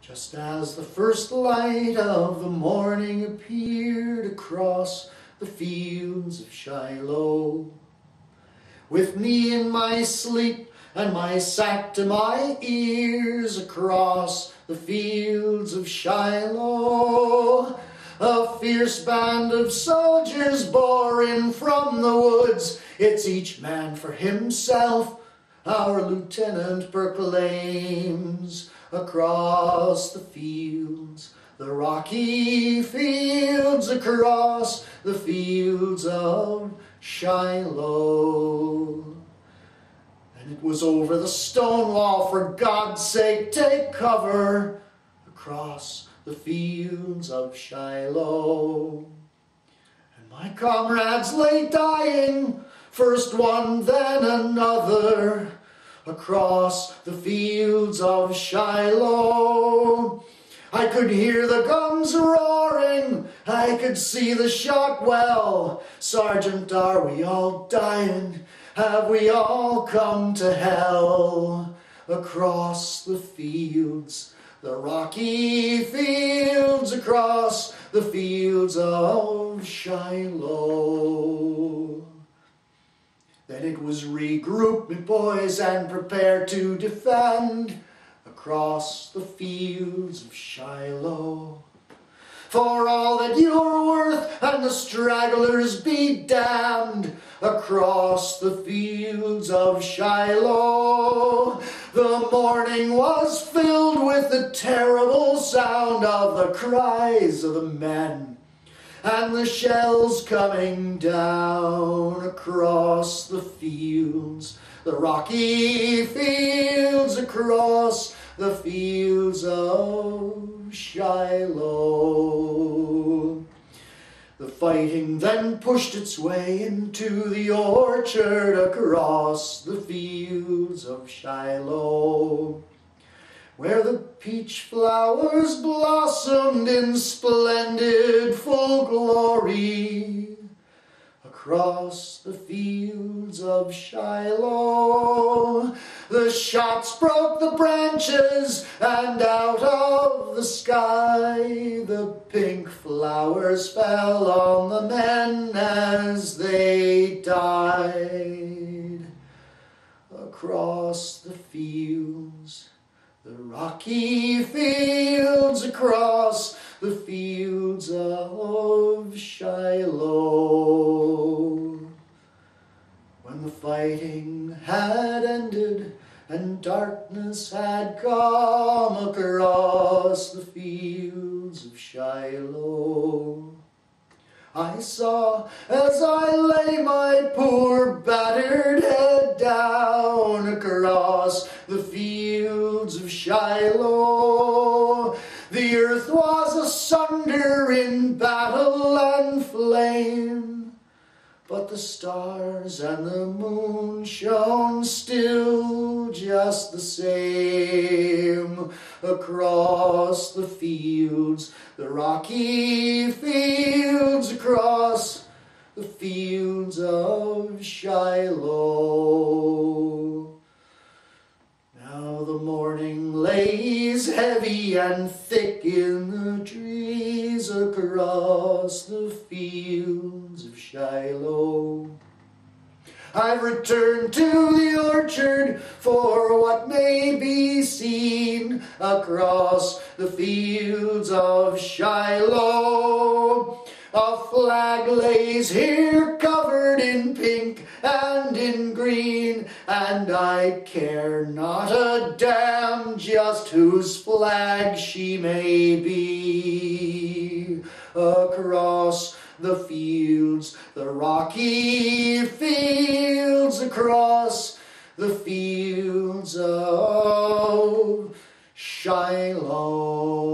Just as the first light of the morning appeared across the fields of Shiloh, with me in my sleep and my sack to my ears across the fields of Shiloh, a fierce band of soldiers bore in from the woods. It's each man for himself, our lieutenant proclaims. Across the fields, the rocky fields, across the fields of Shiloh. And it was over the stone wall, for God's sake take cover, across the fields of Shiloh. And my comrades lay dying, first one then another, across the fields of Shiloh. I could hear the guns roaring, I could see the shot well. Sergeant, are we all dying? Have we all come to hell? Across the fields, the rocky fields, across the fields of Shiloh. Then it was regroup, me boys, and prepare to defend across the fields of Shiloh. For all that you're worth, and the stragglers be damned, across the fields of Shiloh. The morning was filled with the terrible sound of the cries of the men, and the shells coming down across the fields, the rocky fields, across the fields of Shiloh. The fighting then pushed its way into the orchard across the fields of Shiloh, where the peach flowers blossomed in splendid full glory, across the fields of Shiloh. The shots broke the branches, and out of the sky the pink flowers fell on the men as they died. Across the fields, the rocky fields, across the fields of Shiloh. When the fighting had ended and darkness had come across the fields of Shiloh, I saw, as I lay my poor battered head down across the fields of Shiloh, the earth was asunder in battle and flame, but the stars and the moon shone still just the same. Across the fields, the rocky fields, across the fields of Shiloh. Now the morning lays heavy and thick in the trees across the fields of Shiloh. I've returned to the orchard for what may be seen across the fields of Shiloh. A flag lays here covered in pink and in green, and I care not a damn just whose flag she may be. Across the fields, the rocky fields, across the fields of Shiloh.